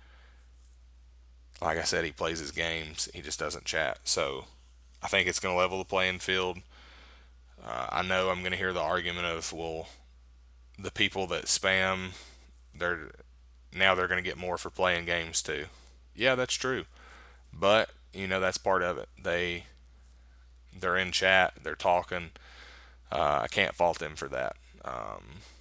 A: like I said, he plays his games. He just doesn't chat. So I think it's going to level the playing field. I know I'm going to hear the argument of, well, the people that spam, they're now they're going to get more for playing games too. Yeah, that's true. But, you know, that's part of it. They're in chat, they're talking. I can't fault them for that.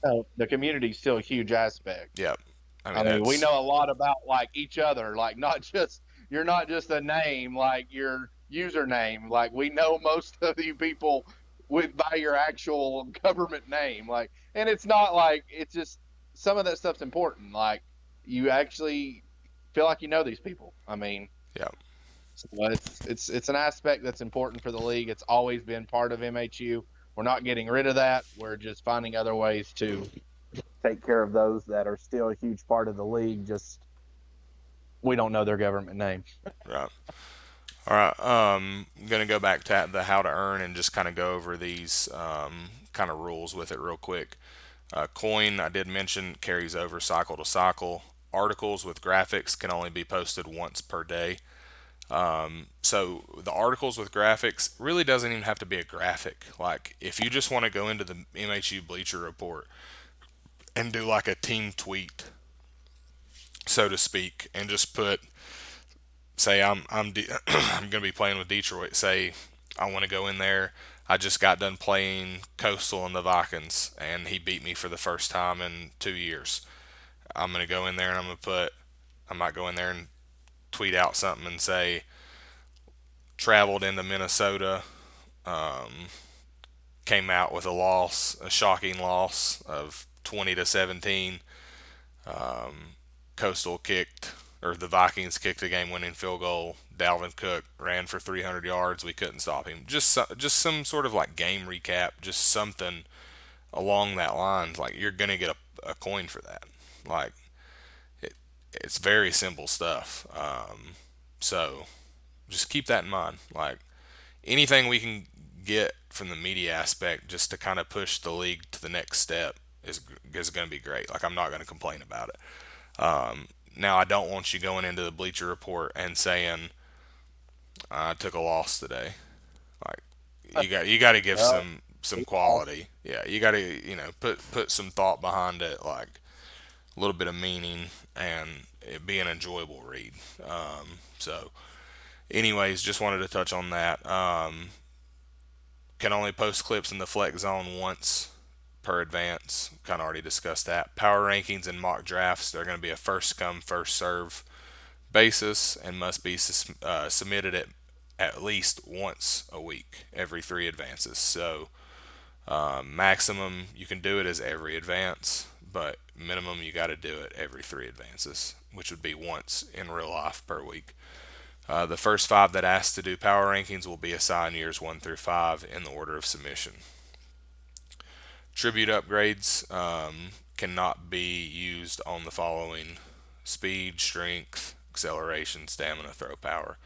B: No, the community's still a huge aspect.
A: Yep. I
B: I
A: mean,
B: mean, we
A: that's
B: know a lot about like each other, like not just you're not just a name, like your username. Like we know most of you people with by your actual government name. Like, and it's not like it's just some of that stuff's important. Like you actually feel like you know these people. I mean,
A: yep.
B: so it's an aspect that's important for the league. It's always been part of MHU. We're not getting rid of that. We're just finding other ways to take care of those that are still a huge part of the league. Just we don't know their government name.
A: Right. All right. I'm gonna go back to the how to earn and just kind of go over these kind of rules with it real quick. Coin, I did mention, carries over cycle to cycle. Articles with graphics can only be posted once per day. So the articles with graphics really doesn't even have to be a graphic. Like if you just want to go into the MHU Bleacher Report and do like a team tweet, so to speak, and just put, say I'm gonna be playing with Detroit. Say I want to go in there. I just got done playing Coastal and the Vikings, and he beat me for the first time in 2 years. I'm gonna go in there and I'm gonna put. I might go in there and tweet out something and say traveled into Minnesota, came out with a loss, a shocking loss of 20-17. Coastal kicked, or the Vikings kicked a game-winning field goal. Dalvin Cook ran for 300 yards. We couldn't stop him. Just some sort of like game recap, just something along that line. Like you're gonna get a coin for that. Like it, it's very simple stuff. So just keep that in mind. Like anything we can get from the media aspect just to kind of push the league to the next step is going to be great. Like I'm not going to complain about it. Now I don't want you going into the Bleacher Report and saying I took a loss today. Like you got to give
B: Well,
A: some
B: we lost.
A: quality. Yeah, you got to put some thought behind it, like a little bit of meaning, and it be an enjoyable read. So, anyways, just wanted to touch on that. Can only post clips in the flex zone once per advance. Kind of already discussed that. Power rankings and mock drafts, they're going to be a first come, first serve basis and must be submitted at least once a week, every three advances. So, maximum you can do it is every advance, but minimum you got to do it every three advances, which would be once in real life per week. The first five that ask to do power rankings will be assigned years 1 through 5 in the order of submission. Tribute upgrades cannot be used on the following: speed, strength, acceleration, stamina, throw power.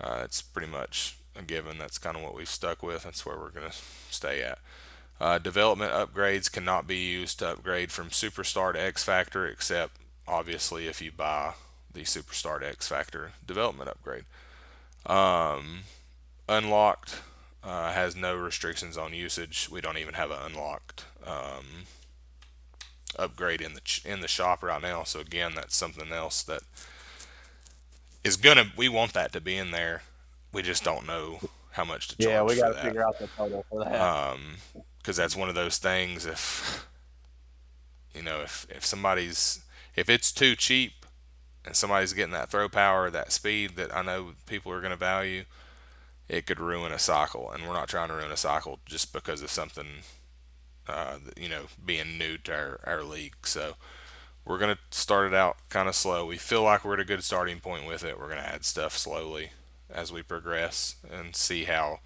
A: It's pretty much a given. That's kind of what we've stuck with. That's where we're going to stay at. Development upgrades cannot be used to upgrade from Superstar to X Factor, except obviously if you buy the Superstar to X Factor development upgrade. Unlocked has no restrictions on usage. We don't even have an unlocked upgrade in the shop right now. So again, that's something else that is gonna. We want that to be in there. We just don't know how much to
B: Yeah,
A: charge
B: we
A: for
B: got to
A: that.
B: figure out the total for that.
A: Because that's one of those things. If somebody's, if it's too cheap and somebody's getting that throw power, that speed that I know people are going to value, it could ruin a cycle. And we're not trying to ruin a cycle just because of something, being new to our league. So we're going to start it out kind of slow. We feel like we're at a good starting point with it. We're going to add stuff slowly as we progress and see how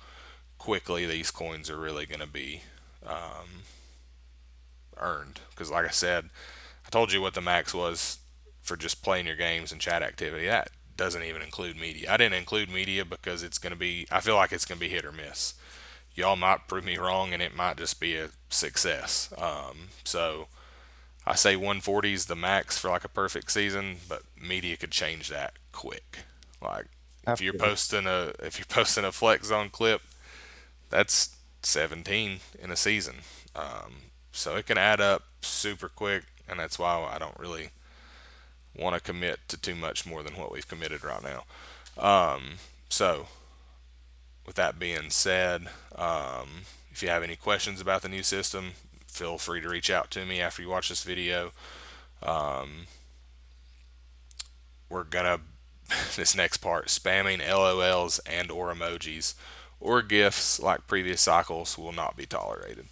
A: quickly these coins are really going to be earned. Because, like I said, I told you what the max was for just playing your games and chat activity. That doesn't even include media. I didn't include media because it's going to be, I feel like it's going to be hit or miss. Y'all might prove me wrong and it might just be a success. So I say 140 is the max for like a perfect season, but media could change that quick. Like
B: Absolutely.
A: if you're posting a flex zone clip, that's 17 in a season. So it can add up super quick, and that's why I don't really want to commit to too much more than what we've committed right now. So, with that being said, if you have any questions about the new system, feel free to reach out to me after you watch this video. We're gonna this next part, spamming LOLs and or emojis or GIFs like previous cycles will not be tolerated.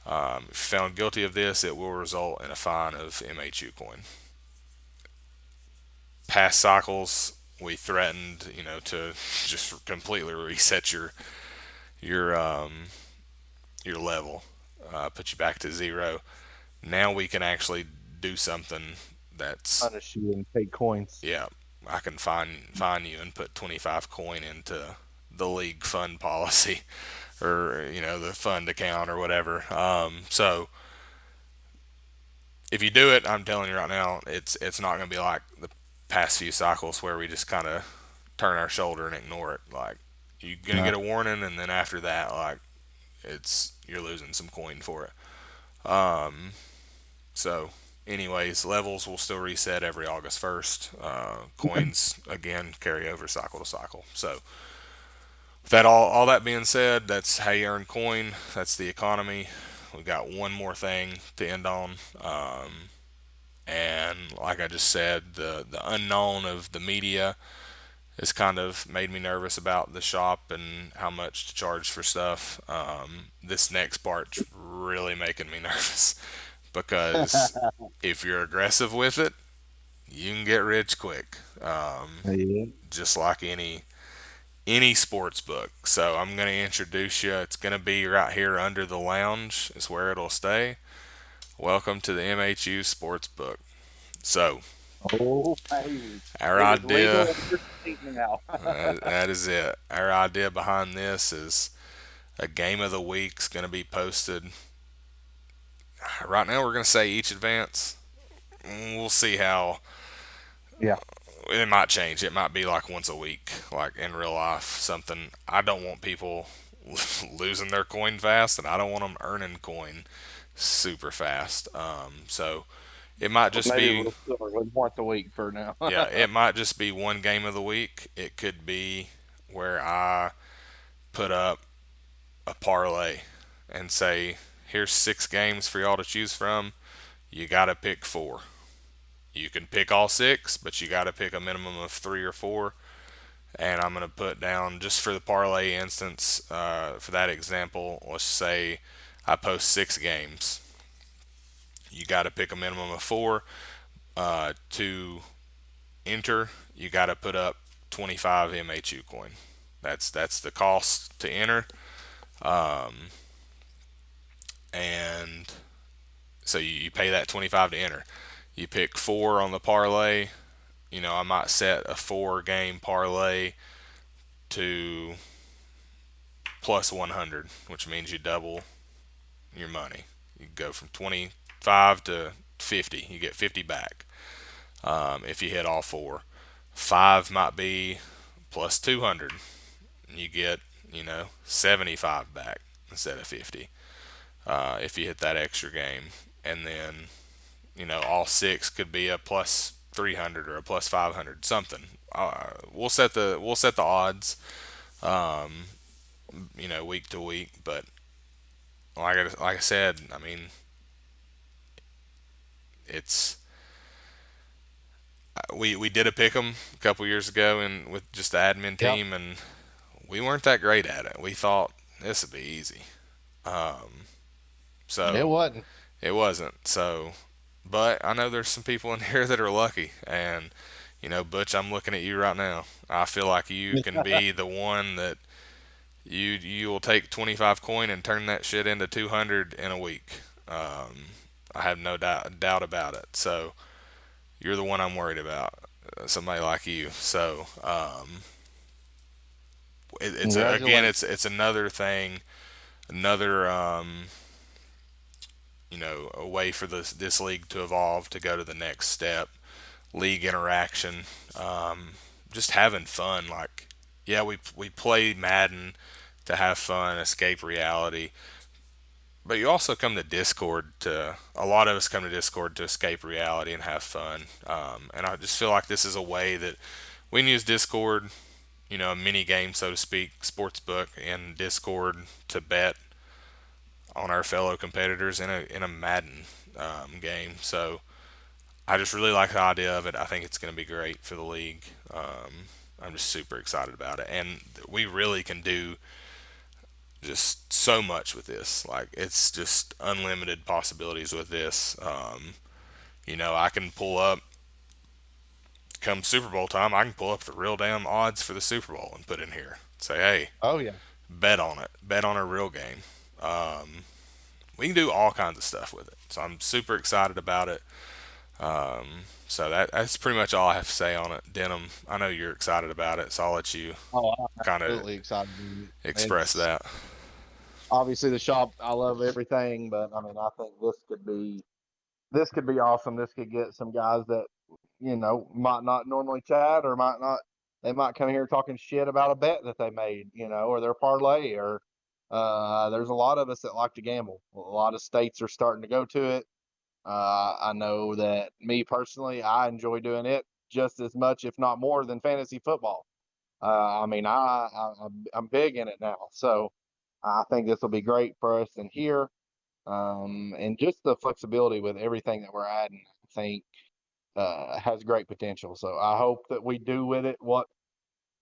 A: If found guilty of this, it will result in a fine of MHU coin. Past cycles, we threatened, to just completely reset your your level, put you back to zero. Now we can actually do something that's,
B: Punish you and take coins.
A: yeah. I can find you and put 25 coin into the league fund policy or the fund account or whatever. So if you do it, I'm telling you right now, it's not going to be like the past few cycles where we just kind of turn our shoulder and ignore it. Like you're gonna
B: No.
A: get a warning, and then after that, like you're losing some coin for it. So, anyways, levels will still reset every August 1st. Coins again carry over cycle to cycle. So, with that all that being said, that's how you earn coin. That's the economy. We got one more thing to end on. And like I just said, the unknown of the media has kind of made me nervous about the shop and how much to charge for stuff. This next part's really making me nervous because if you're aggressive with it, you can get rich quick,
B: Yeah.
A: just like any sports book. So I'm going to introduce you. It's going to be right here under the lounge. Is where it'll stay. Welcome to the MHU sports book. So
B: Oh, baby.
A: our
B: It is
A: idea,
B: legal in your state now.
A: that is it. Our idea behind this is a game of the week's going to be posted. Right now, we're going to say each advance. We'll see how
B: Yeah.
A: it might change. It might be like once a week, like in real life, something. I don't want people losing their coin fast, and I don't want them earning coin super fast. So it might just
B: Maybe
A: be,
B: we'll start with once a week for now.
A: yeah, it might just be one game of the week. It could be where I put up a parlay and say, here's 6 games for y'all to choose from. You got to pick 4. You can pick all 6, but you got to pick a minimum of 3 or 4. And I'm going to put down, just for the parlay instance, for that example, let's say I post 6 games. You got to pick a minimum of 4. To enter, you got to put up 25 MHU coin. That's the cost to enter. And so you pay that 25 to enter. You pick 4 on the parlay. I might set a 4 game parlay to plus 100, which means you double your money. You go from 25 to 50. You get 50 back if you hit all 4. 5 might be plus 200. You get, 75 back instead of 50 if you hit that extra game. And then, all 6 could be a plus 300 or a plus 500, something. We'll set the odds, week to week. But like I said, I mean, it's we did a pick 'em a couple years ago and with just the admin
B: Yep.
A: team, and we weren't that great at it. We thought this would be easy,
B: It
A: so
B: wasn't.
A: it wasn't. So, but I know there's some people in here that are lucky, and Butch, I'm looking at you right now. I feel like you can be the one that you will take 25 coin and turn that shit into 200 in a week. I have no doubt about it. So you're the one I'm worried about. Somebody like you. So again,
B: Congratulations.
A: it's another thing, another a way for this league to evolve, to go to the next step. League interaction, just having fun. Like, yeah, we play Madden to have fun, escape reality. But you also come to Discord to, a lot of us come to Discord to escape reality and have fun. And I just feel like this is a way that we can use Discord, a mini game, so to speak, sportsbook and Discord to bet on our fellow competitors in a Madden game. So I just really like the idea of it. I think it's going to be great for the league. I'm just super excited about it, and we really can do just so much with this. Like, it's just unlimited possibilities with this. I can pull up, come Super Bowl time, I can pull up the real damn odds for the Super Bowl and put in here. Say, hey,
B: Oh yeah.
A: bet on it. Bet on a real game. We can do all kinds of stuff with it. So I'm super excited about it. So that's pretty much all I have to say on it. Denim, I know you're excited about it, so I'll let you
B: Oh, I'm
A: kind of
B: absolutely excited.
A: express
B: It's
A: that.
B: obviously the shop. I love everything, but I mean, I think this could be awesome. This could get some guys that might not normally chat or might not. They might come here talking shit about a bet that they made, or their parlay. Or there's a lot of us that like to gamble. A lot of states are starting to go to it. I know that me personally, I enjoy doing it just as much, if not more, than fantasy football. I mean, I'm big in it now, so I think this will be great for us in here, and just the flexibility with everything that we're adding. I think has great potential. So I hope that we do with it what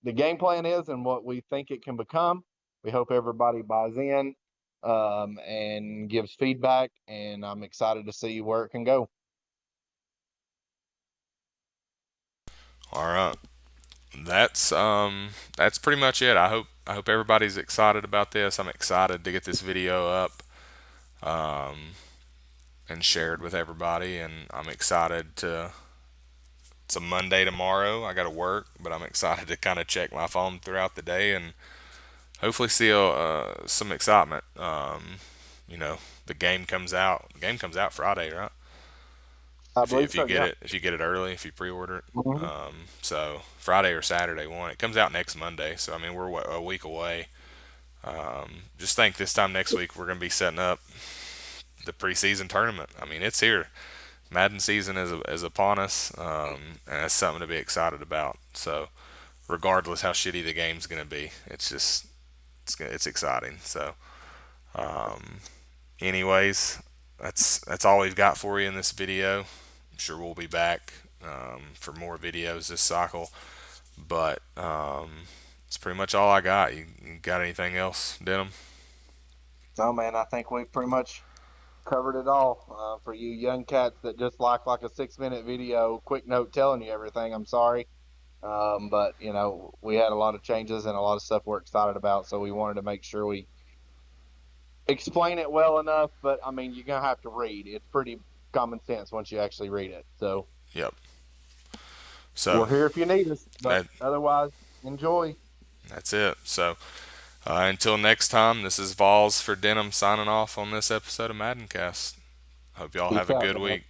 B: the game plan is and what we think it can become. We hope everybody buys in and gives feedback, and I'm excited to see where it can go.
A: All right. That's pretty much it. I hope everybody's excited about this. I'm excited to get this video up and shared with everybody, and I'm excited to. It's a Monday tomorrow. I got to work, but I'm excited to kind of check my phone throughout the day and hopefully see some excitement. You know, the game comes out. The game comes out Friday, right?
B: I
A: If you,
B: believe
A: if you
B: so.
A: get
B: Yeah.
A: it if you get it early, if you pre-order it.
B: Mhm.
A: So Friday or Saturday one. It comes out next Monday. So I mean we're a week away. Just think this time next week we're gonna be setting up the preseason tournament. I mean it's here. Madden season is upon us, and that's something to be excited about. So regardless how shitty the game's gonna be, it's just it's exciting. So anyways, that's all we've got for you in this video. I'm sure we'll be back for more videos this cycle, but it's pretty much all I got. You got anything else, Denim?
B: No, man, I think we pretty much covered it all. For you young cats that just like a 6 minute video, quick note telling you everything, I'm sorry. But we had a lot of changes and a lot of stuff we're excited about, so we wanted to make sure we explain it well enough. But I mean, you're gonna have to read. It's pretty common sense once you actually read it. So
A: Yep. So
B: we're here if you need us. But
A: that
B: otherwise, enjoy.
A: that's it. So until next time, this is Vols for Denim signing off on this episode of MaddenCast. Hope y'all have
B: Peace
A: a
B: out,
A: good
B: man.
A: week.